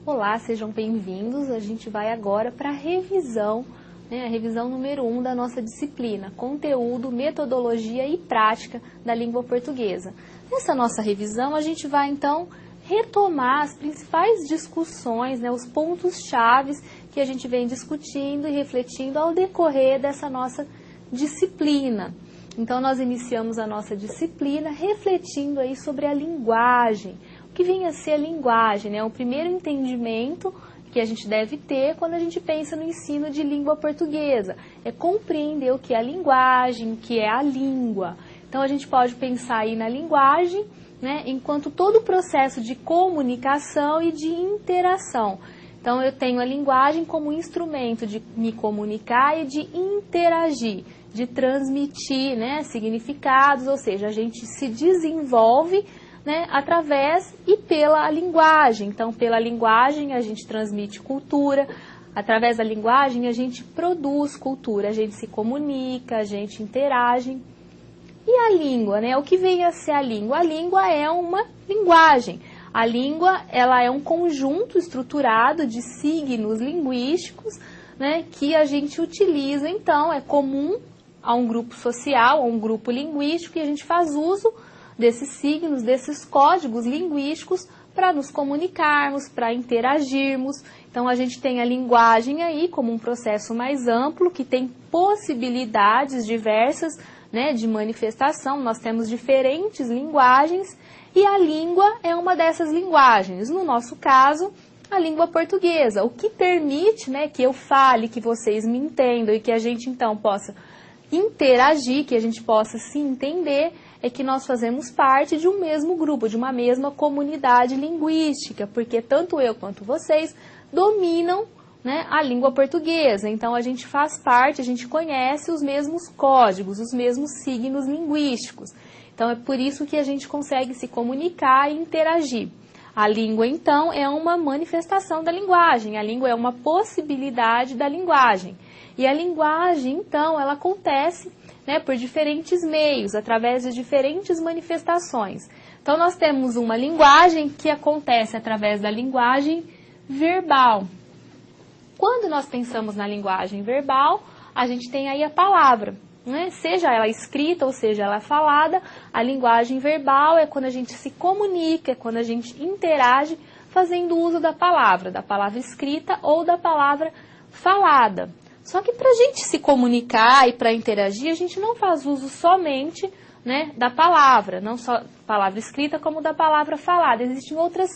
Olá, sejam bem-vindos. A gente vai agora para a revisão número 1 da nossa disciplina, Conteúdo, Metodologia e Prática da Língua Portuguesa. Nessa nossa revisão, a gente vai então retomar as principais discussões, os pontos chaves que a gente vem discutindo e refletindo ao decorrer dessa nossa disciplina. Então, nós iniciamos a nossa disciplina refletindo aí sobre a linguagem. O que vem a ser a linguagem, O primeiro entendimento que a gente deve ter quando a gente pensa no ensino de língua portuguesa. É compreender o que é a linguagem, o que é a língua. Então, a gente pode pensar aí na linguagem, enquanto todo o processo de comunicação e de interação. Então, eu tenho a linguagem como instrumento de me comunicar e de interagir, de transmitir significados, ou seja, a gente se desenvolve através e pela linguagem. Então, pela linguagem a gente transmite cultura, através da linguagem a gente produz cultura, a gente se comunica, a gente interage. E a língua, O que vem a ser a língua? A língua é uma linguagem. A língua, ela é um conjunto estruturado de signos linguísticos, que a gente utiliza, então, é comum a um grupo social, a um grupo linguístico, e a gente faz uso desses signos, desses códigos linguísticos para nos comunicarmos, para interagirmos. Então, a gente tem a linguagem aí como um processo mais amplo, que tem possibilidades diversas, de manifestação. Nós temos diferentes linguagens e a língua é uma dessas linguagens. No nosso caso, a língua portuguesa, o que permite que eu fale, que vocês me entendam e que a gente então possa interagir, que a gente possa se entender, é que nós fazemos parte de um mesmo grupo, de uma mesma comunidade linguística, porque tanto eu quanto vocês dominam a língua portuguesa. Então, a gente faz parte, a gente conhece os mesmos códigos, os mesmos signos linguísticos. Então, é por isso que a gente consegue se comunicar e interagir. A língua, então, é uma manifestação da linguagem. A língua é uma possibilidade da linguagem. E a linguagem, então, ela acontece por diferentes meios, através de diferentes manifestações. Então, nós temos uma linguagem que acontece através da linguagem verbal. Quando nós pensamos na linguagem verbal, a gente tem aí a palavra, Seja ela escrita ou seja ela falada, a linguagem verbal é quando a gente se comunica, é quando a gente interage fazendo uso da palavra escrita ou da palavra falada. Só que para a gente se comunicar e para interagir, a gente não faz uso somente da palavra, não só palavra escrita como da palavra falada. Existem outras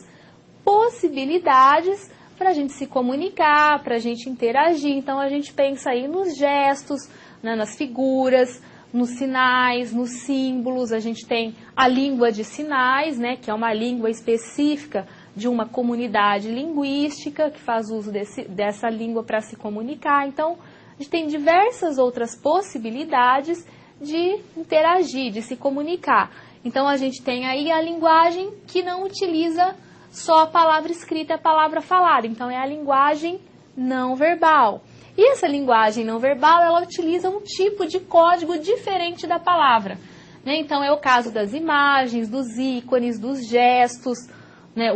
possibilidades para a gente se comunicar, para a gente interagir. Então, a gente pensa aí nos gestos, nas figuras, nos sinais, nos símbolos. A gente tem a língua de sinais, que é uma língua específica de uma comunidade linguística que faz uso dessa língua para se comunicar. Então, a gente tem diversas outras possibilidades de interagir, de se comunicar. Então, a gente tem aí a linguagem que não utiliza só a palavra escrita e a palavra falada. Então, é a linguagem não verbal. E essa linguagem não verbal, ela utiliza um tipo de código diferente da palavra. Então, é o caso das imagens, dos ícones, dos gestos,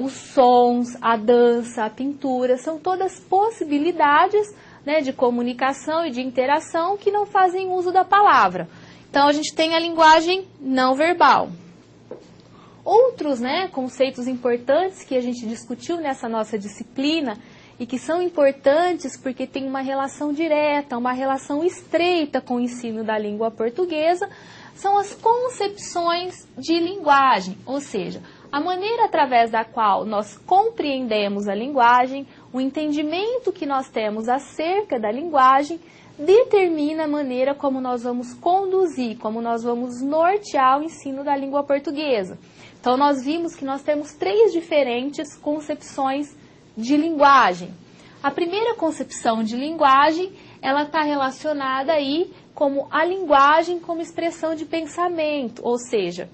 os sons, a dança, a pintura. São todas possibilidades de comunicação e de interação que não fazem uso da palavra. Então, a gente tem a linguagem não verbal. Outros conceitos importantes que a gente discutiu nessa nossa disciplina e que são importantes porque tem uma relação direta, uma relação estreita com o ensino da língua portuguesa, são as concepções de linguagem, ou seja, a maneira através da qual nós compreendemos a linguagem, o entendimento que nós temos acerca da linguagem, determina a maneira como nós vamos conduzir, como nós vamos nortear o ensino da língua portuguesa. Então, nós vimos que nós temos 3 diferentes concepções de linguagem. A primeira concepção de linguagem, ela está relacionada aí como a linguagem como expressão de pensamento, ou seja,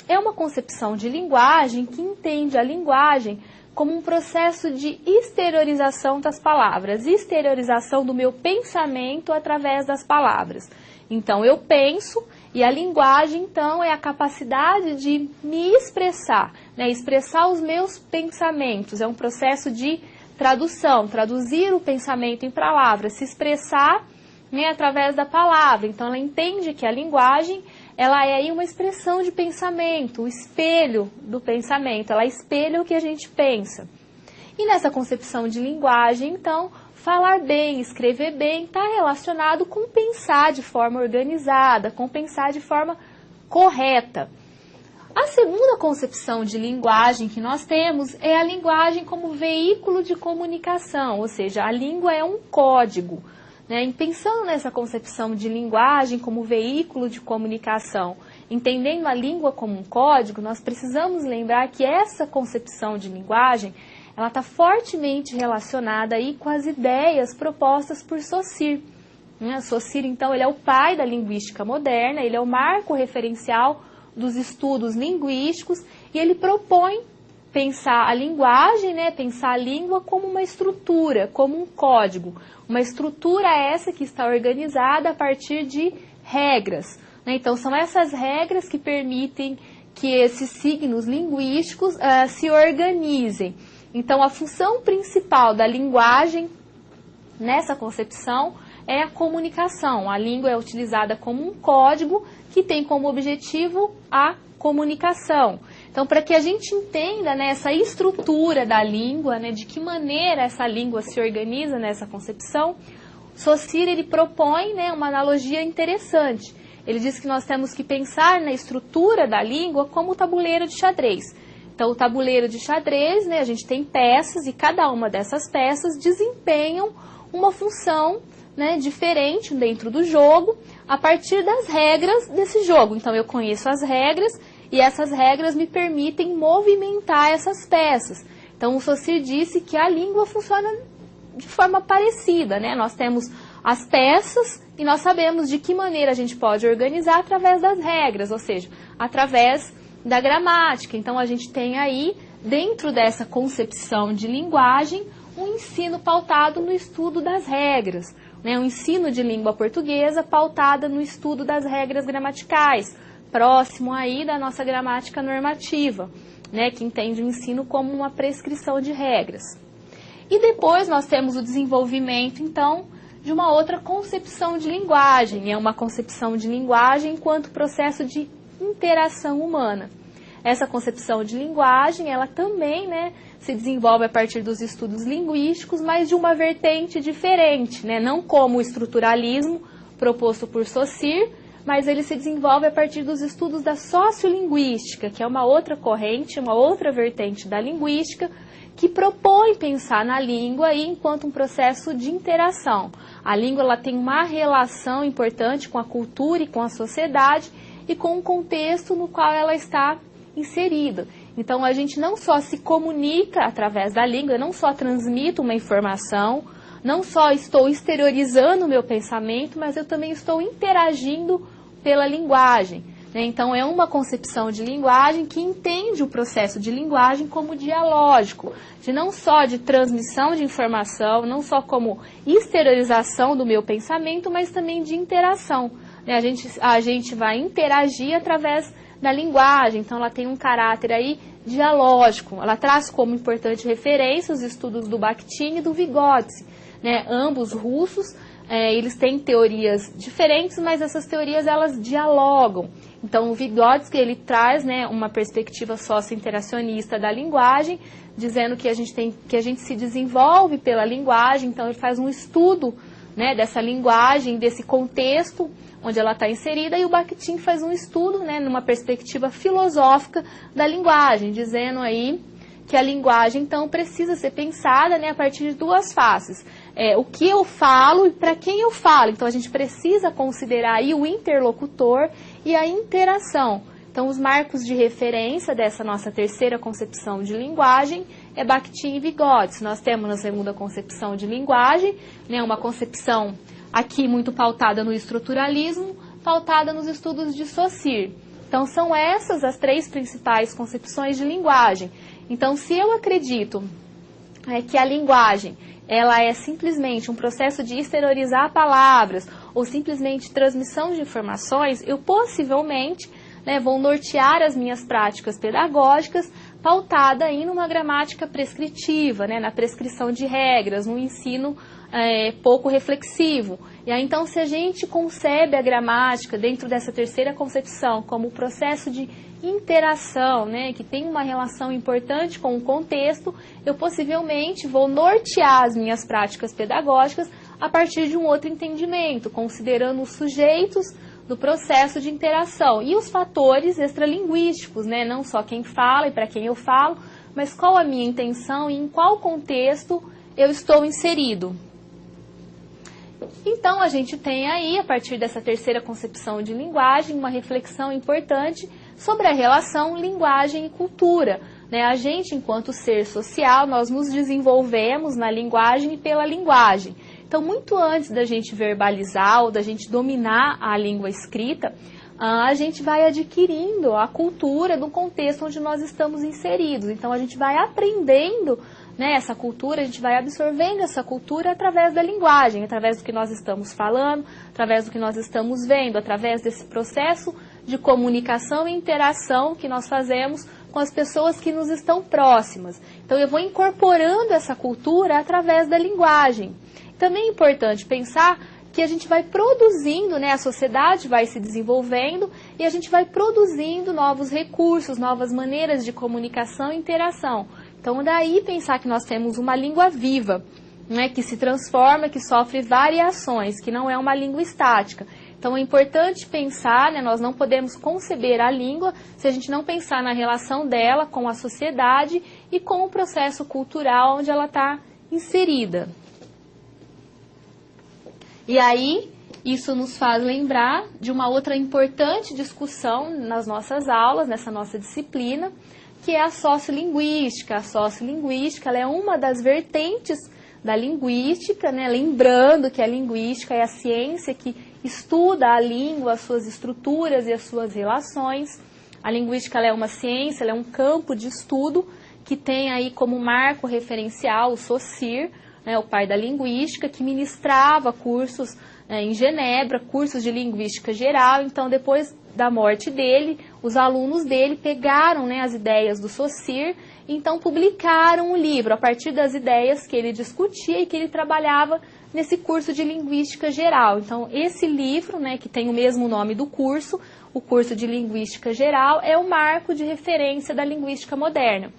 é uma concepção de linguagem que entende a linguagem como um processo de exteriorização das palavras, exteriorização do meu pensamento através das palavras. Então, eu penso e a linguagem, então, é a capacidade de me expressar, expressar os meus pensamentos, é um processo de tradução, traduzir o pensamento em palavras, se expressar, né, através da palavra. Então, ela entende que a linguagem, ela é aí uma expressão de pensamento, o espelho do pensamento, ela espelha o que a gente pensa. E nessa concepção de linguagem, então, falar bem, escrever bem, está relacionado com pensar de forma organizada, com pensar de forma correta. A segunda concepção de linguagem que nós temos é a linguagem como veículo de comunicação, ou seja, a língua é um código, né? E pensando nessa concepção de linguagem como veículo de comunicação, entendendo a língua como um código, nós precisamos lembrar que essa concepção de linguagem, ela está fortemente relacionada aí com as ideias propostas por Saussure. Saussure, então, ele é o pai da linguística moderna, ele é o marco referencial dos estudos linguísticos e ele propõe pensar a linguagem, né, pensar a língua como uma estrutura, como um código. Uma estrutura essa que está organizada a partir de regras, né? Então, são essas regras que permitem que esses signos linguísticos se organizem. Então, a função principal da linguagem, nessa concepção, é a comunicação. A língua é utilizada como um código que tem como objetivo a comunicação. Então, para que a gente entenda, né, essa estrutura da língua, né, de que maneira essa língua se organiza nessa concepção, Saussure ele propõe, né, uma analogia interessante. Ele diz que nós temos que pensar na estrutura da língua como o tabuleiro de xadrez. Então, o tabuleiro de xadrez, né, a gente tem peças e cada uma dessas peças desempenham uma função, né, diferente dentro do jogo a partir das regras desse jogo. Então, eu conheço as regras e essas regras me permitem movimentar essas peças. Então, o Saussure disse que a língua funciona de forma parecida, né? Nós temos as peças e nós sabemos de que maneira a gente pode organizar através das regras, ou seja, através da gramática. Então, a gente tem aí, dentro dessa concepção de linguagem, um ensino pautado no estudo das regras, né? Um ensino de língua portuguesa pautado no estudo das regras gramaticais, próximo aí da nossa gramática normativa, né? Que entende o ensino como uma prescrição de regras. E depois nós temos o desenvolvimento, então, de uma outra concepção de linguagem. É uma concepção de linguagem enquanto processo de interação humana. Essa concepção de linguagem, ela também, né, se desenvolve a partir dos estudos linguísticos, mas de uma vertente diferente, né, não como o estruturalismo proposto por Saussure, mas ele se desenvolve a partir dos estudos da sociolinguística, que é uma outra corrente, uma outra vertente da linguística, que propõe pensar na língua aí enquanto um processo de interação. A língua ela tem uma relação importante com a cultura e com a sociedade e com o contexto no qual ela está inserida. Então, a gente não só se comunica através da língua, eu não só transmito uma informação, não só estou exteriorizando o meu pensamento, mas eu também estou interagindo pela linguagem, né? Então, é uma concepção de linguagem que entende o processo de linguagem como dialógico, de não só de transmissão de informação, não só como exteriorização do meu pensamento, mas também de interação, né? A gente vai interagir através da linguagem, então ela tem um caráter aí dialógico. Ela traz como importante referência os estudos do Bakhtin e do Vygotsky, né? Ambos russos, eles têm teorias diferentes, mas essas teorias elas dialogam. Então o Vygotsky ele traz, né, uma perspectiva socio-interacionista da linguagem, dizendo que a gente se desenvolve pela linguagem. Então ele faz um estudo, né, dessa linguagem, desse contexto onde ela está inserida, e o Bakhtin faz um estudo, né, numa perspectiva filosófica da linguagem, dizendo aí que a linguagem, então, precisa ser pensada, né, a partir de duas faces. O que eu falo e para quem eu falo. Então, a gente precisa considerar aí o interlocutor e a interação. Então, os marcos de referência dessa nossa terceira concepção de linguagem é Bakhtin e Vygotsky. Nós temos na segunda concepção de linguagem, né, uma concepção aqui muito pautada no estruturalismo, pautada nos estudos de Saussure. Então, são essas as três principais concepções de linguagem. Então, se eu acredito que a linguagem ela é simplesmente um processo de exteriorizar palavras ou simplesmente transmissão de informações, eu possivelmente, né, vou nortear as minhas práticas pedagógicas pautada em uma gramática prescritiva, né, na prescrição de regras, no ensino pouco reflexivo. E aí, então, se a gente concebe a gramática dentro dessa terceira concepção como processo de interação, né, que tem uma relação importante com o contexto, eu possivelmente vou nortear as minhas práticas pedagógicas a partir de um outro entendimento, considerando os sujeitos do processo de interação e os fatores extralinguísticos, né, não só quem fala e para quem eu falo, mas qual a minha intenção e em qual contexto eu estou inserido. Então, a gente tem aí, a partir dessa terceira concepção de linguagem, uma reflexão importante sobre a relação linguagem e cultura. Né? A gente, enquanto ser social, nós nos desenvolvemos na linguagem e pela linguagem. Então, muito antes da gente verbalizar ou da gente dominar a língua escrita, a gente vai adquirindo a cultura do contexto onde nós estamos inseridos. Então, a gente vai aprendendo, né, essa cultura, a gente vai absorvendo essa cultura através da linguagem, através do que nós estamos falando, através do que nós estamos vendo, através desse processo de comunicação e interação que nós fazemos com as pessoas que nos estão próximas. Então, eu vou incorporando essa cultura através da linguagem. Também é importante pensar que a gente vai produzindo, né, a sociedade vai se desenvolvendo e a gente vai produzindo novos recursos, novas maneiras de comunicação e interação. Então, daí pensar que nós temos uma língua viva, né, que se transforma, que sofre variações, que não é uma língua estática. Então, é importante pensar, né, nós não podemos conceber a língua se a gente não pensar na relação dela com a sociedade e com o processo cultural onde ela está inserida. E aí, isso nos faz lembrar de uma outra importante discussão nas nossas aulas, nessa nossa disciplina, que é a sociolinguística. A sociolinguística ela é uma das vertentes da linguística, né? Lembrando que a linguística é a ciência que estuda a língua, as suas estruturas e as suas relações. A linguística ela é uma ciência, ela é um campo de estudo que tem aí como marco referencial o Saussure, né, o pai da linguística, que ministrava cursos em Genebra, cursos de linguística geral. Então, depois da morte dele, os alunos dele pegaram, né, as ideias do Saussure e então publicaram um livro a partir das ideias que ele discutia e que ele trabalhava nesse curso de linguística geral. Então, esse livro, né, que tem o mesmo nome do curso, o curso de linguística geral, é o marco de referência da linguística moderna,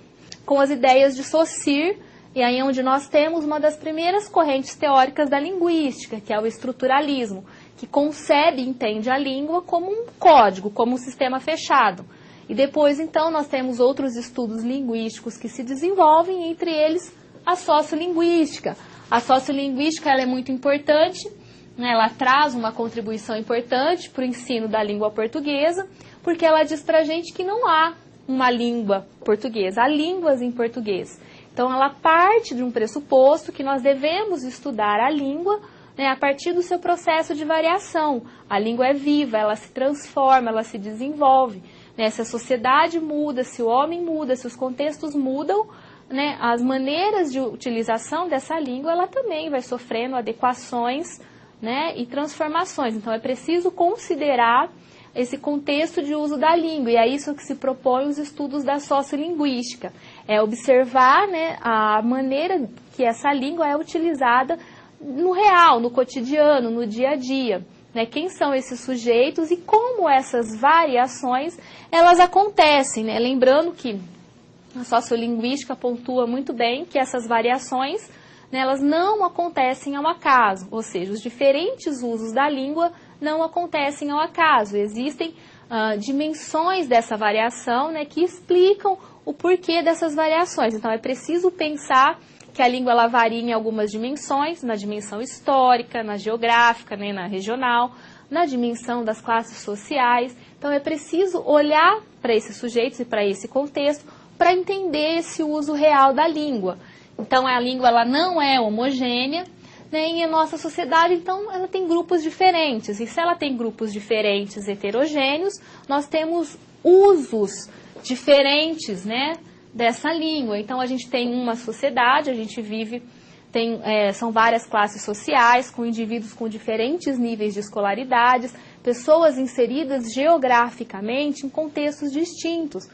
com as ideias de Saussure. E aí é onde nós temos uma das primeiras correntes teóricas da linguística, que é o estruturalismo, que concebe e entende a língua como um código, como um sistema fechado. E depois, então, nós temos outros estudos linguísticos que se desenvolvem, entre eles a sociolinguística. A sociolinguística ela é muito importante, né? Ela traz uma contribuição importante para o ensino da língua portuguesa, porque ela diz para a gente que não há uma língua portuguesa, há línguas em português. Então, ela parte de um pressuposto que nós devemos estudar a língua, né, a partir do seu processo de variação. A língua é viva, ela se transforma, ela se desenvolve. Né? Se a sociedade muda, se o homem muda, se os contextos mudam, né, as maneiras de utilização dessa língua, ela também vai sofrendo adequações, né, e transformações. Então, é preciso considerar esse contexto de uso da língua, e é isso que se propõe os estudos da sociolinguística. É observar, né, a maneira que essa língua é utilizada no real, no cotidiano, no dia a dia. Né? Quem são esses sujeitos e como essas variações elas acontecem. Né? Lembrando que a sociolinguística pontua muito bem que essas variações, né, elas não acontecem ao acaso, ou seja, os diferentes usos da língua não acontecem ao acaso. Existem dimensões dessa variação, né, que explicam o porquê dessas variações. Então, é preciso pensar que a língua ela varia em algumas dimensões, na dimensão histórica, na geográfica, né, na regional, na dimensão das classes sociais. Então, é preciso olhar para esses sujeitos e para esse contexto para entender esse uso real da língua. Então, a língua ela não é homogênea, né, e a nossa sociedade, então, ela tem grupos diferentes. E se ela tem grupos diferentes, heterogêneos, nós temos usos diferentes, né, dessa língua. Então, a gente tem uma sociedade, a gente vive, são várias classes sociais, com indivíduos com diferentes níveis de escolaridades, pessoas inseridas geograficamente em contextos distintos.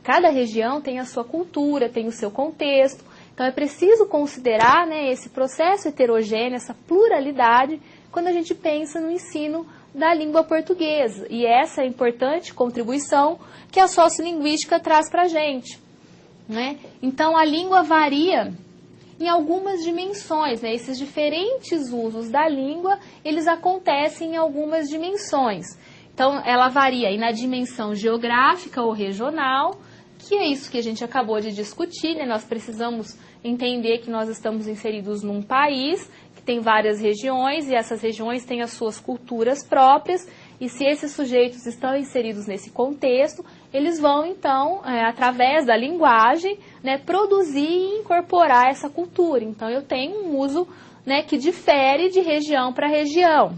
Cada região tem a sua cultura, tem o seu contexto, então é preciso considerar, né, esse processo heterogêneo, essa pluralidade, quando a gente pensa no ensino da língua portuguesa. E essa é a importante contribuição que a sociolinguística traz para a gente, né? Então a língua varia em algumas dimensões, né? Esses diferentes usos da língua, eles acontecem em algumas dimensões. Então, ela varia aí na dimensão geográfica ou regional, que é isso que a gente acabou de discutir, né? Nós precisamos entender que nós estamos inseridos num país que tem várias regiões, e essas regiões têm as suas culturas próprias, e se esses sujeitos estão inseridos nesse contexto, eles vão, então, através da linguagem, né, produzir e incorporar essa cultura. Então, eu tenho um uso, né, que difere de região para região.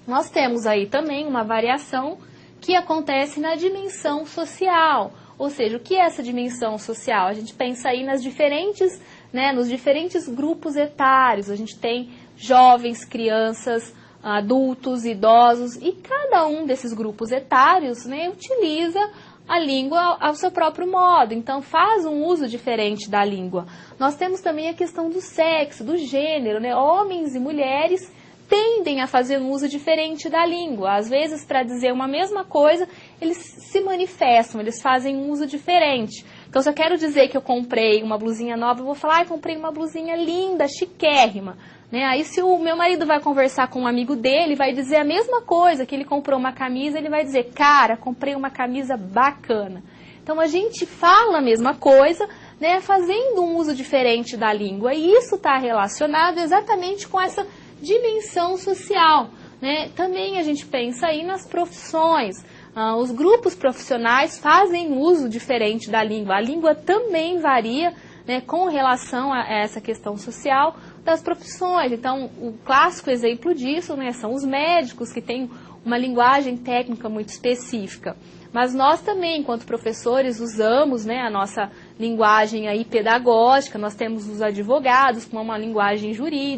Nós temos aí também uma variação que acontece na dimensão social. Ou seja, o que é essa dimensão social? A gente pensa aí nas diferentes, né, nos diferentes grupos etários. A gente tem jovens, crianças, adultos, idosos, e cada um desses grupos etários, né, utiliza a língua ao seu próprio modo, então faz um uso diferente da língua. Nós temos também a questão do sexo, do gênero, né? Homens e mulheres tendem a fazer um uso diferente da língua. Às vezes, para dizer uma mesma coisa, eles se manifestam, eles fazem um uso diferente. Então, se eu quero dizer que eu comprei uma blusinha nova, eu vou falar, comprei uma blusinha linda, chiquérrima. Né? Aí, se o meu marido vai conversar com um amigo dele, vai dizer a mesma coisa, que ele comprou uma camisa, ele vai dizer, cara, comprei uma camisa bacana. Então, a gente fala a mesma coisa, né, fazendo um uso diferente da língua. E isso está relacionado exatamente com essa dimensão social. Né? Também a gente pensa aí nas profissões. Os grupos profissionais fazem uso diferente da língua. A língua também varia, né, com relação a essa questão social das profissões. Então, o clássico exemplo disso, né, são os médicos, que têm uma linguagem técnica muito específica. Mas nós também, enquanto professores, usamos, né, a nossa linguagem aí pedagógica. Nós temos os advogados com uma linguagem jurídica.